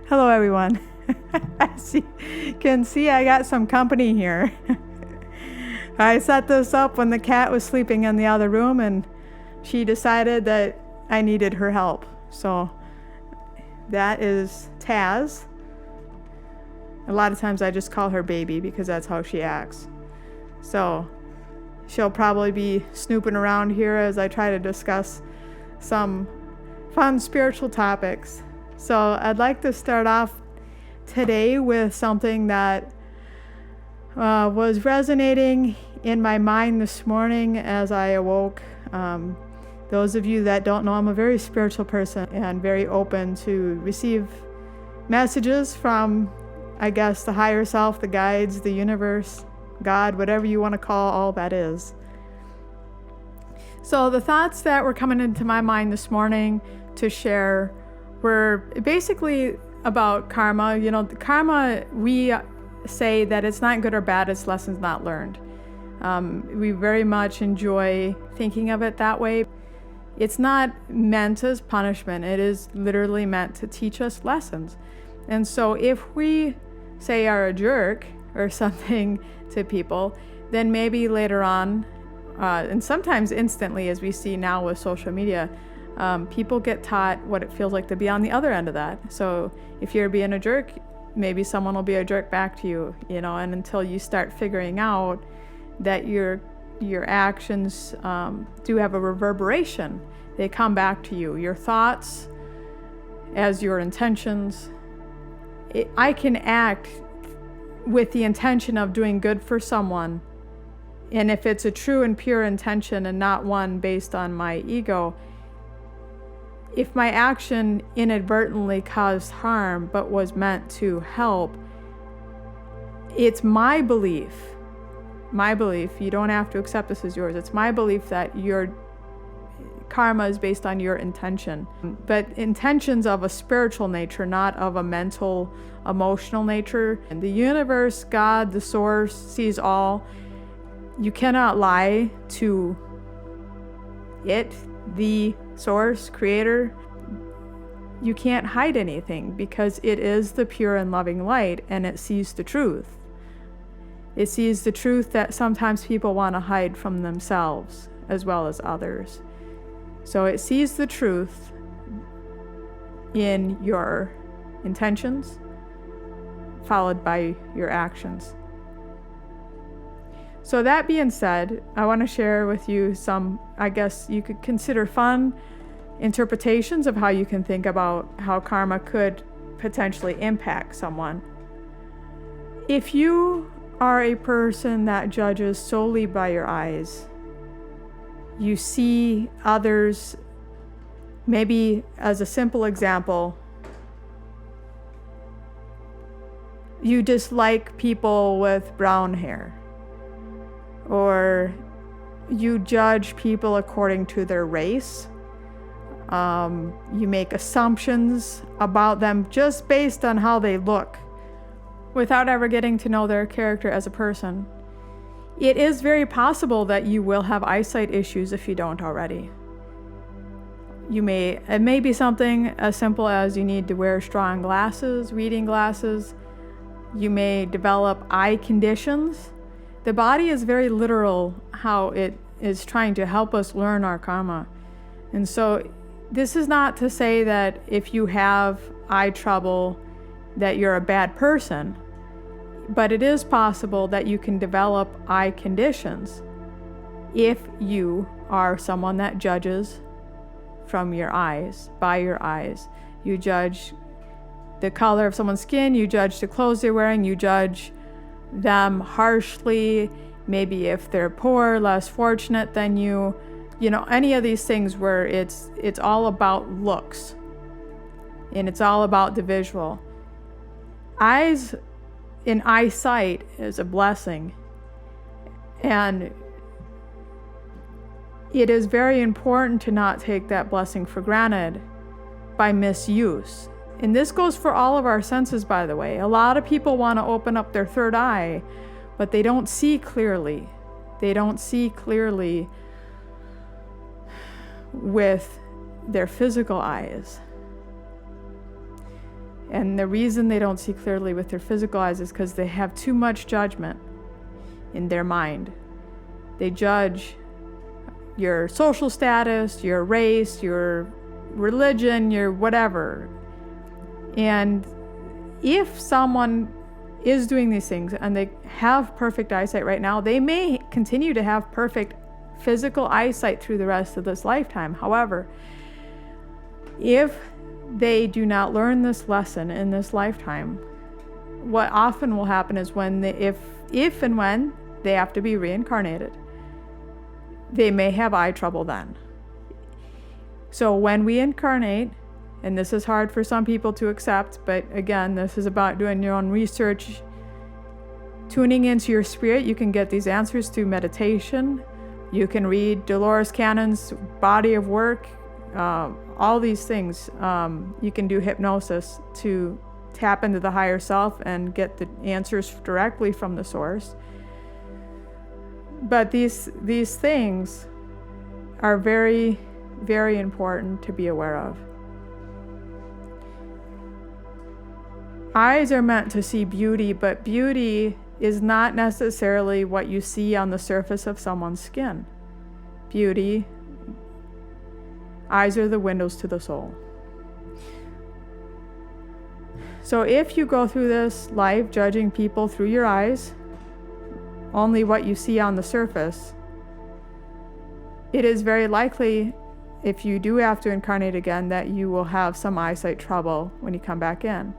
Hello, everyone. Can see I got some company here. I set this up when the cat was sleeping in the other room, and she decided that I needed her help. So that is Taz. A lot of times I just call her baby because that's how she acts. So she'll probably be snooping around here as I try to discuss some fun spiritual topics. So I'd like to start off today with something that was resonating in my mind this morning as I awoke. Those of you that don't know, I'm a very spiritual person and very open to receive messages from, I guess, the higher self, the guides, the universe, God, whatever you want to call all that is. So the thoughts that were coming into my mind this morning to share were basically about karma. You know, karma, we say that it's not good or bad, it's lessons not learned. We very much enjoy thinking of it that way. It's not meant as punishment, it is literally meant to teach us lessons. And so if we say are a jerk or something to people, then maybe later on, and sometimes instantly, as we see now with social media, people get taught what it feels like to be on the other end of that. So if you're being a jerk, maybe someone will be a jerk back to you, and until you start figuring out that your actions do have a reverberation. They come back to you. Your thoughts as your intentions. I can act with the intention of doing good for someone, and if it's a true and pure intention and not one based on my ego, if my action inadvertently caused harm but was meant to help, it's my belief, you don't have to accept this as yours, it's my belief that your karma is based on your intention, but intentions of a spiritual nature, not of a mental, emotional nature. And the universe, God, the source, sees all. You cannot lie to it, the source, creator. You can't hide anything because it is the pure and loving light, and it sees the truth. It sees the truth that sometimes people want to hide from themselves as well as others. So it sees the truth in your intentions, followed by your actions. So that being said, I want to share with you some, I guess you could consider fun interpretations of how you can think about how karma could potentially impact someone. If you are a person that judges solely by your eyes, you see others, maybe as a simple example, you dislike people with brown hair, or you judge people according to their race. You make assumptions about them just based on how they look, without ever getting to know their character as a person. It is very possible that you will have eyesight issues if you don't already. It may be something as simple as you need to wear strong glasses, reading glasses. You may develop eye conditions. The body is very literal how it is trying to help us learn our karma. And so this is not to say that if you have eye trouble that you're a bad person, but it is possible that you can develop eye conditions if you are someone that judges from your eyes, by your eyes. You judge the color of someone's skin, you judge the clothes they're wearing, you judge them harshly, maybe if they're poor, less fortunate than you, any of these things where it's all about looks and it's all about the visual. Eyes in eyesight is a blessing, and it is very important to not take that blessing for granted by misuse. And this goes for all of our senses, by the way. A lot of people want to open up their third eye, but they don't see clearly. They don't see clearly with their physical eyes. And the reason they don't see clearly with their physical eyes is because they have too much judgment in their mind. They judge your social status, your race, your religion, your whatever. And if someone is doing these things and they have perfect eyesight right now, they may continue to have perfect physical eyesight through the rest of this lifetime. However, if they do not learn this lesson in this lifetime, what often will happen is if and when they have to be reincarnated, they may have eye trouble then. So when we incarnate, and this is hard for some people to accept, but again, this is about doing your own research, tuning into your spirit. You can get these answers through meditation. You can read Dolores Cannon's body of work, all these things. You can do hypnosis to tap into the higher self and get the answers directly from the source. But these things are very, very important to be aware of. Eyes are meant to see beauty, but beauty is not necessarily what you see on the surface of someone's skin. Eyes are the windows to the soul. So if you go through this life judging people through your eyes, only what you see on the surface, it is very likely, if you do have to incarnate again, that you will have some eyesight trouble when you come back in.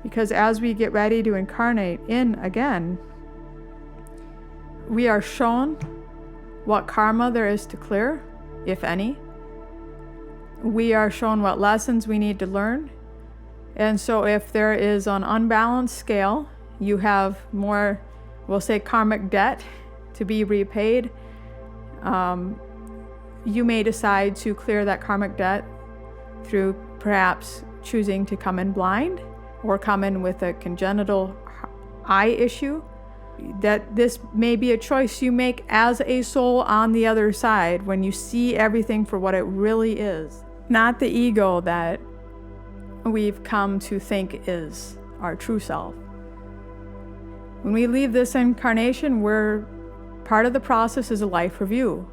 Because as we get ready to incarnate in again, we are shown what karma there is to clear, if any. We are shown what lessons we need to learn. And so if there is an unbalanced scale, you have more, we'll say, karmic debt to be repaid. You may decide to clear that karmic debt through perhaps choosing to come in blind or come in with a congenital eye issue. That this may be a choice you make as a soul on the other side when you see everything for what it really is, not the ego that we've come to think is our true self. When we leave this incarnation, part of the process is a life review,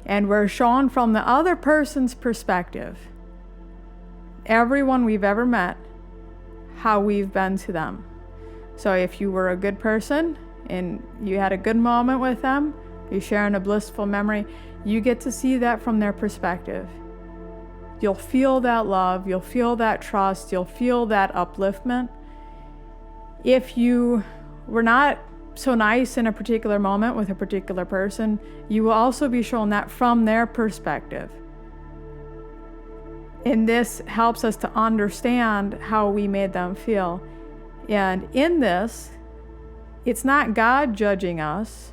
and we're shown from the other person's perspective, everyone we've ever met, how we've been to them. So if you were a good person and you had a good moment with them, you're sharing a blissful memory, you get to see that from their perspective. You'll feel that love, you'll feel that trust, you'll feel that upliftment. If you were not so nice in a particular moment with a particular person, you will also be shown that from their perspective. And this helps us to understand how we made them feel. And in this, it's not God judging us.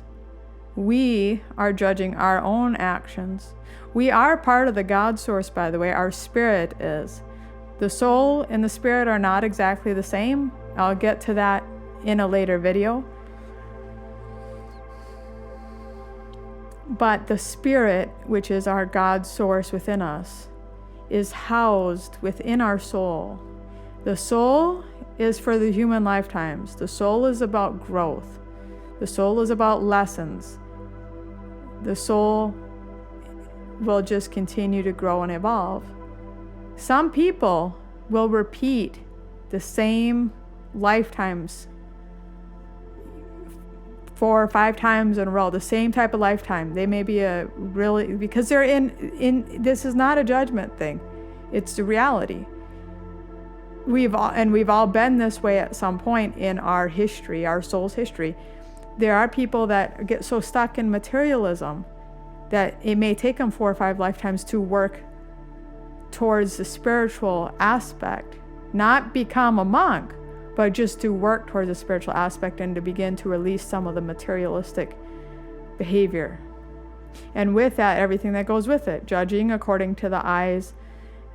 We are judging our own actions. We are part of the God source, by the way. Our spirit is. The soul and the spirit are not exactly the same. I'll get to that in a later video. But the spirit, which is our God source within us, is housed within our soul. The soul is for the human lifetimes. The soul is about growth. The soul is about lessons. The soul will just continue to grow and evolve. Some people will repeat the same lifetimes 4 or 5 times in a row, the same type of lifetime. They may be because they're in this is not a judgment thing. It's the reality. We've all been this way at some point in our history, our soul's history. There are people that get so stuck in materialism that it may take them 4 or 5 lifetimes to work towards the spiritual aspect, not become a monk, but just to work towards the spiritual aspect and to begin to release some of the materialistic behavior. And with that, everything that goes with it, judging according to the eyes,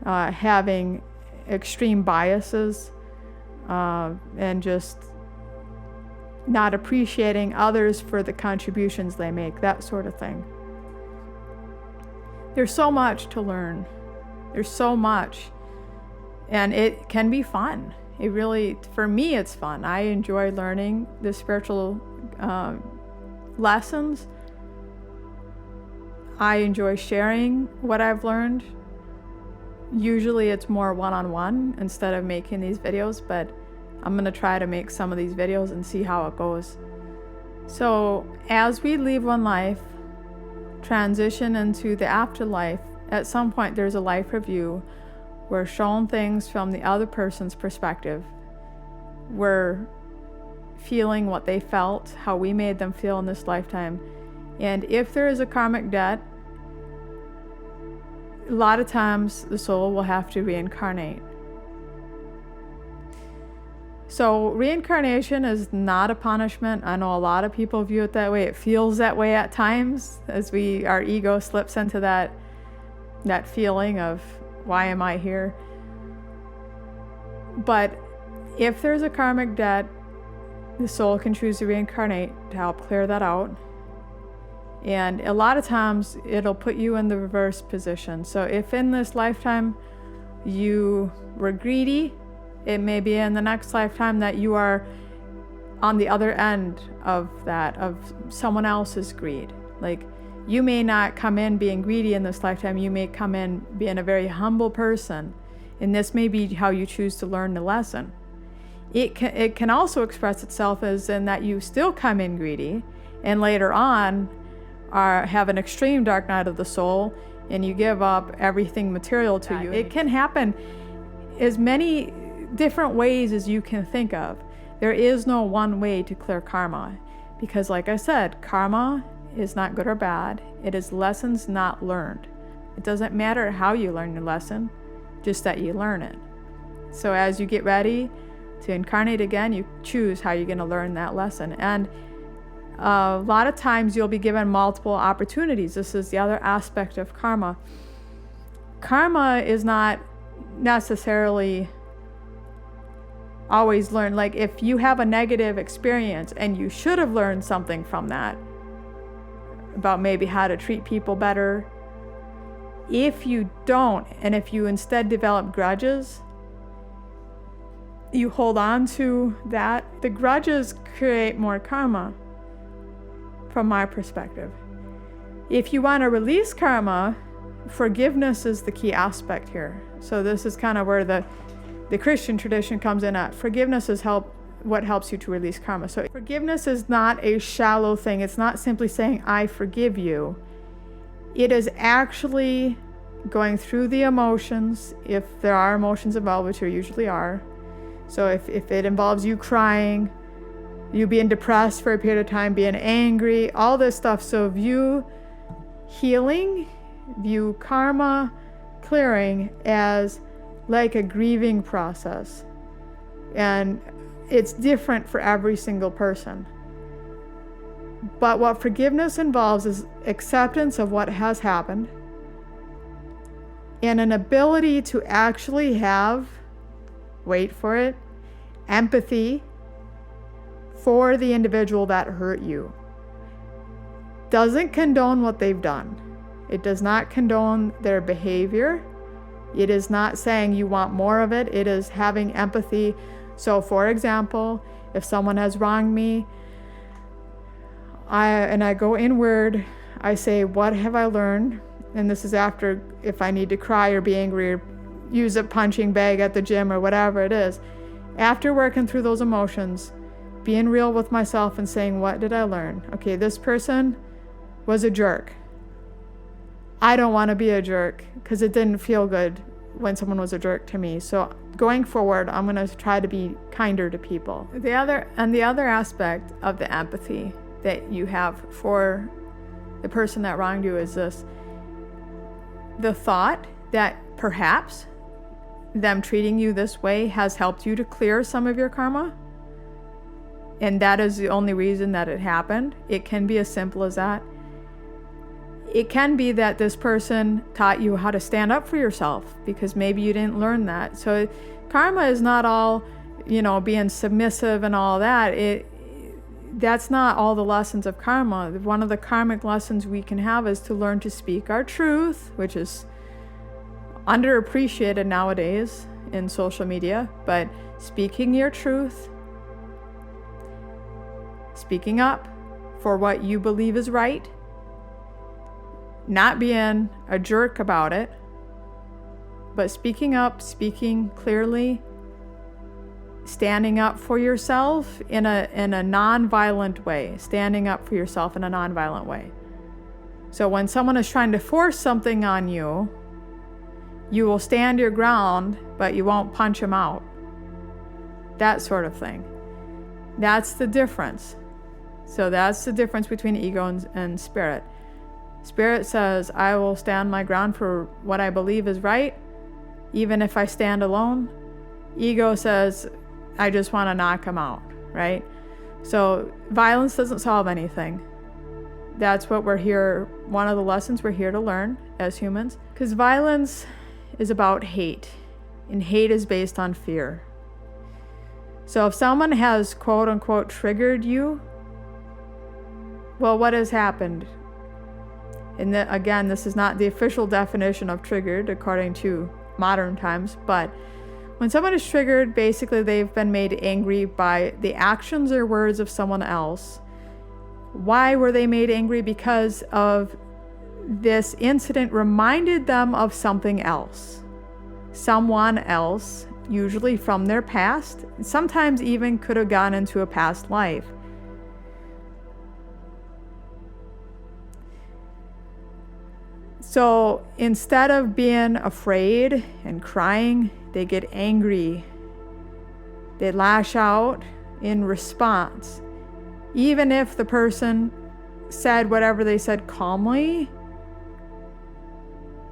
having extreme biases, and just not appreciating others for the contributions they make, that sort of thing. There's so much to learn. There's so much. And it can be fun. It really, for me, it's fun. I enjoy learning the spiritual lessons. I enjoy sharing what I've learned. Usually it's more one-on-one instead of making these videos, but I'm going to try to make some of these videos and see how it goes. So as we leave one life, transition into the afterlife, at some point there's a life review. We're shown things from the other person's perspective. We're feeling what they felt, how we made them feel in this lifetime. And if there is a karmic debt, a lot of times the soul will have to reincarnate. So reincarnation is not a punishment. I know a lot of people view it that way. It feels that way at times as our ego slips into that feeling of, why am I here? But if there's a karmic debt, the soul can choose to reincarnate to help clear that out. And a lot of times it'll put you in the reverse position. So if in this lifetime you were greedy, it may be in the next lifetime that you are on the other end of that, of someone else's greed. Like, you may not come in being greedy in this lifetime. You may come in being a very humble person. And this may be how you choose to learn the lesson. It can also express itself as in that you still come in greedy, and later on have an extreme dark night of the soul, and you give up everything material to you. It can happen as many different ways as you can think of. There is no one way to clear karma, because like I said, karma is not good or bad. It is lessons not learned. It doesn't matter how you learn your lesson, just that you learn it. So as you get ready to incarnate again, you choose how you're going to learn that lesson. And a lot of times you'll be given multiple opportunities. This is the other aspect of karma. Karma is not necessarily always learned. Like, if you have a negative experience and you should have learned something from that, about maybe how to treat people better, if you don't, and if you instead develop grudges, you hold on to that, the grudges create more karma, from my perspective. If you want to release karma, forgiveness is the key aspect here. So this is kind of where the Christian tradition comes in at. Forgiveness is what helps you to release karma. So forgiveness is not a shallow thing. It's not simply saying, I forgive you. It is actually going through the emotions, if there are emotions involved, which there usually are. So if it involves you crying, you being depressed for a period of time, being angry, all this stuff. So view healing, view karma clearing as like a grieving process. And it's different for every single person. But what forgiveness involves is acceptance of what has happened and an ability to actually have, wait for it, empathy for the individual that hurt you. Doesn't condone what they've done. It does not condone their behavior. It is not saying you want more of it. It is having empathy. So for example, if someone has wronged me, I go inward, I say, what have I learned? And this is after, if I need to cry or be angry or use a punching bag at the gym or whatever it is. After working through those emotions, being real with myself and saying, what did I learn? Okay, this person was a jerk. I don't want to be a jerk because it didn't feel good when someone was a jerk to me. So going forward, I'm going to try to be kinder to people. The other aspect of the empathy that you have for the person that wronged you is this: the thought that perhaps them treating you this way has helped you to clear some of your karma, and that is the only reason that it happened. It can be as simple as that. It can be that this person taught you how to stand up for yourself because maybe you didn't learn that. So karma is not all, being submissive and all that. That's not all the lessons of karma. One of the karmic lessons we can have is to learn to speak our truth, which is underappreciated nowadays. in social media, but speaking your truth, speaking up for what you believe is right, not being a jerk about it, but speaking up, speaking clearly, standing up for yourself in a non-violent way, standing up for yourself in a non-violent way. So when someone is trying to force something on you, you will stand your ground, but you won't punch them out. That sort of thing. That's the difference. So that's the difference between ego and spirit. Spirit says, I will stand my ground for what I believe is right, even if I stand alone. Ego says, I just want to knock them out, right? So violence doesn't solve anything. That's what we're here, one of the lessons we're here to learn as humans. Because violence is about hate, and hate is based on fear. So if someone has quote unquote triggered you, well, what has happened? And again, this is not the official definition of triggered according to modern times, but when someone is triggered, basically they've been made angry by the actions or words of someone else. Why were they made angry? Because of this incident reminded them of something else. Someone else, usually from their past, sometimes even could have gone into a past life. So instead of being afraid and crying, they get angry. They lash out in response. Even if the person said whatever they said calmly,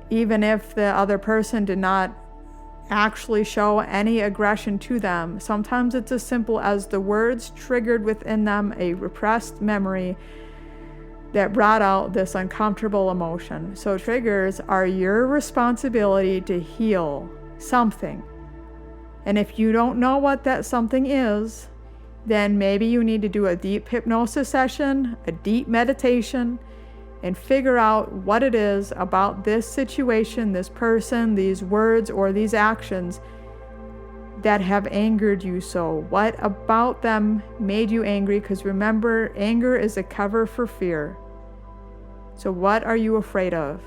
even if the other person did not actually show any aggression to them, sometimes it's as simple as the words triggered within them a repressed memory that brought out this uncomfortable emotion. So triggers are your responsibility to heal something. And if you don't know what that something is, then maybe you need to do a deep hypnosis session, a deep meditation, and figure out what it is about this situation, this person, these words, or these actions that have angered you so. What about them made you angry? Because remember, anger is a cover for fear. So what are you afraid of?